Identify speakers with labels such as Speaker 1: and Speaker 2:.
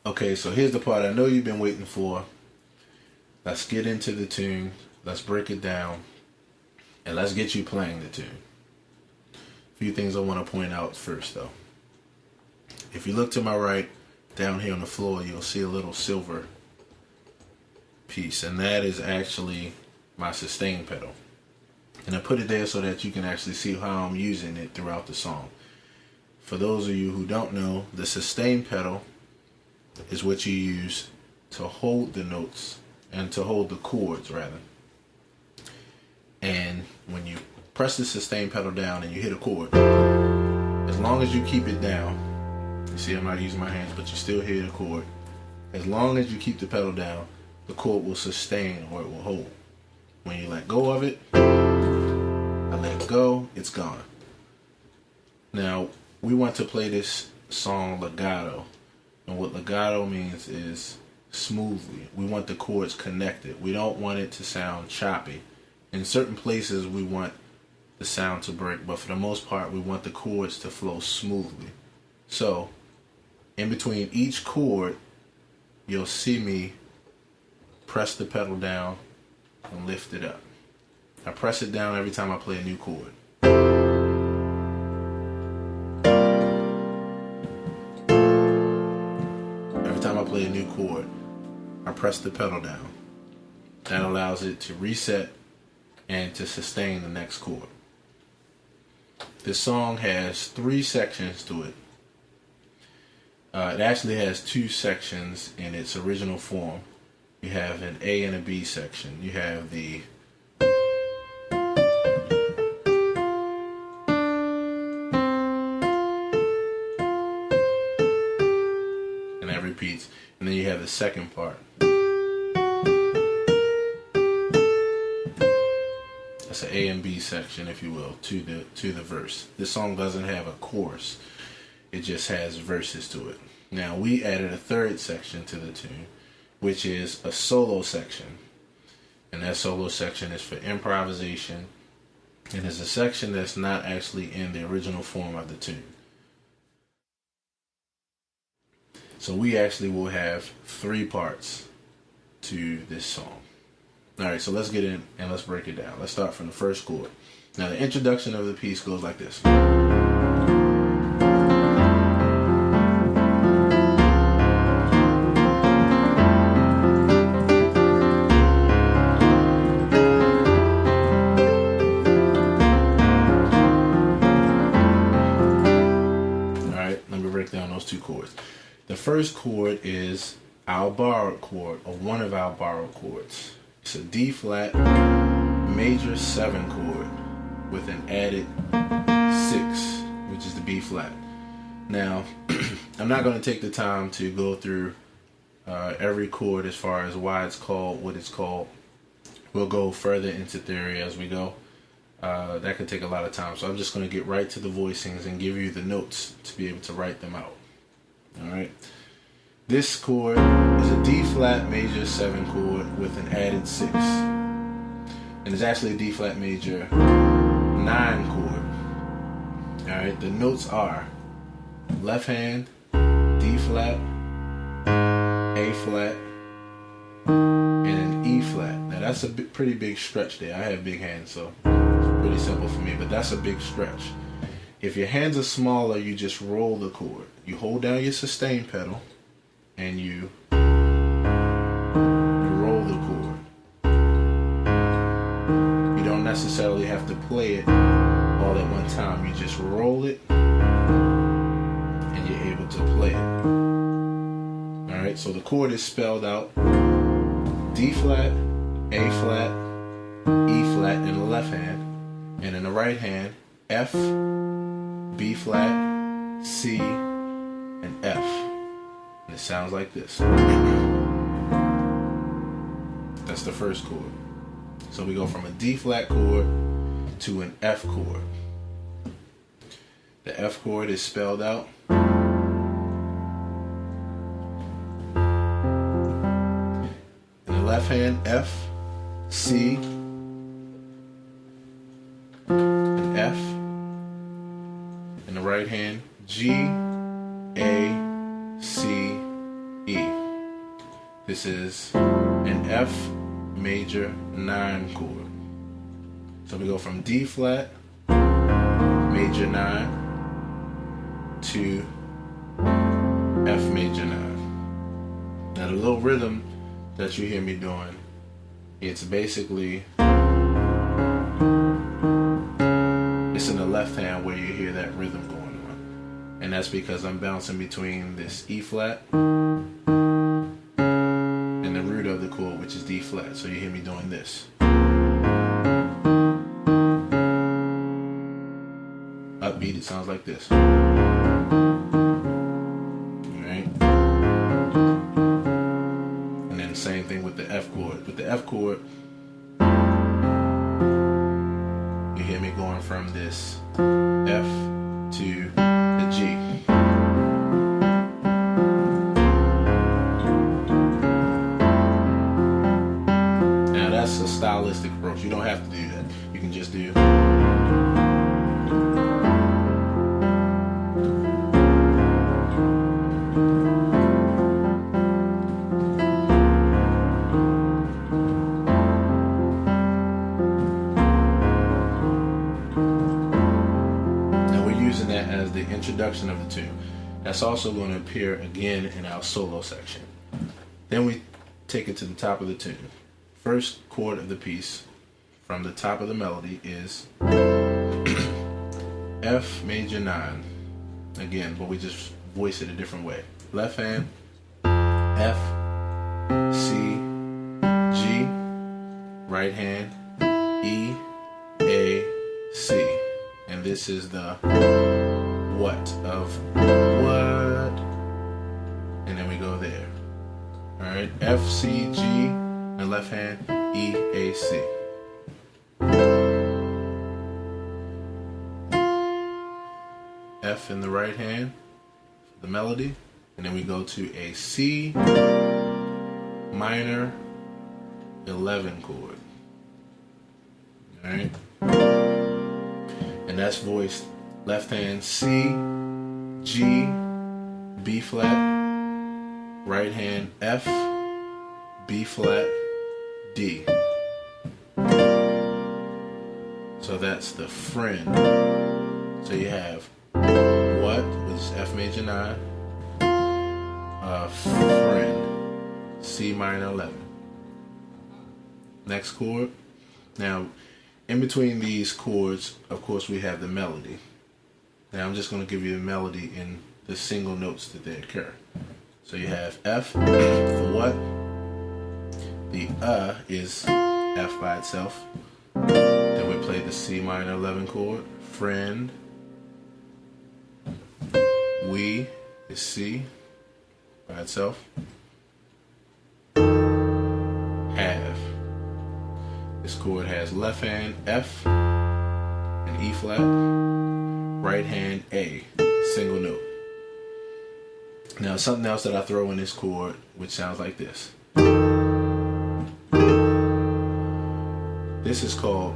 Speaker 1: Okay, so here's the part I know you've been waiting for. Let's get into the tune. Let's break it down. And let's get you playing the tune. A few things I want to point out first, though. If you look to my right, down here on the floor, you'll see a little silver piece. And that is actually my sustain pedal. And I put it there so that you can actually see how I'm using it throughout the song. For those of you who don't know, the sustain pedal is what you use to hold the notes and to hold the chords, rather. And when you press the sustain pedal down and you hit a chord, as long as you keep it down, you see I'm not using my hands, but you still hear the chord. As long as you keep the pedal down, the chord will sustain or it will hold. When you let go of it, I let go, it's gone. Now, we want to play this song legato. And what legato means is smoothly. We want the chords connected. We don't want it to sound choppy. In certain places, we want the sound to break, but for the most part, we want the chords to flow smoothly. So, in between each chord, you'll see me press the pedal down and lift it up. I press it down every time I play a new chord. Every time I play a new chord, I press the pedal down. That allows it to reset and to sustain the next chord. This song has 3 sections to it. It actually has 2 sections in its original form. You have an A and a B section. You have the and that repeats, and then you have the second part. That's an A and B section, if you will, to the verse. This song doesn't have a chorus. It just has verses to it. Now, we added a 3rd section to the tune, which is a solo section. And that solo section is for improvisation. And it's a section that's not actually in the original form of the tune. So we actually will have 3 parts to this song. Alright, so let's get in and let's break it down. Let's start from the first chord. Now, the introduction of the piece goes like this. Those 2 chords. The first chord is our borrowed chord, or one of our borrowed chords. It's a D flat major 7 chord with an added 6, which is the B flat. Now, I'm not going to take the time to go through every chord as far as why it's called what it's called. We'll go further into theory as we go. That could take a lot of time, so I'm just going to get right to the voicings and give you the notes to be able to write them out. Alright, this chord is a D flat major 7 chord with an added 6, and it's actually a D flat major 9 chord. Alright, the notes are left hand, D flat, A flat, and an E flat. Now that's a pretty big stretch there. I have big hands, so it's pretty simple for me, but that's a big stretch. If your hands are smaller, you just roll the chord. You hold down your sustain pedal and you roll the chord. You don't necessarily have to play it all at one time. You just roll it and you're able to play it. Alright, so the chord is spelled out D flat, A flat, E flat in the left hand, and in the right hand, F, B flat, C, and F. And it sounds like this. That's the first chord. So we go from a D flat chord to an F chord. The F chord is spelled out in the left hand, F, C, and F. In the right hand, G, A, C, E. This is an F major 9 chord. So we go from D flat, major 9 to F major 9. Now the little rhythm that you hear me doing, it's basically, it's in the left hand where you hear that rhythm going on. And that's because I'm bouncing between this E flat and the root of the chord, which is D flat. So you hear me doing this. Upbeat, it sounds like this. Alright? And then same thing with the F chord. With the F chord, you hear me going from this F to the G. Now that's a stylistic approach. You don't have to do that. You can just do. Using that as the introduction of the tune. That's also going to appear again in our solo section. Then we take it to the top of the tune. First chord of the piece from the top of the melody is F major 9. Again, but we just voice it a different way. Left hand, F, C, G. Right hand, E, A, C. And this is the what of what. And then we go there. Alright, F, C, G, and left hand, E, A, C. F in the right hand, the melody. And then we go to a C minor 11 chord. Alright. And that's voiced left hand C, G, B flat, right hand F, B flat, D. So that's the friend. So you have what, which is F major 9, friend, C minor 11. Next chord. Now, in between these chords, of course, we have the melody. Now I'm just going to give you the melody in the single notes that they occur. So you have F for what? The is F by itself. Then we play the C minor 11 chord. Friend. We is C by itself. Have. This chord has left hand F and E flat, right hand A, single note. Now something else that I throw in this chord, which sounds like this. This is called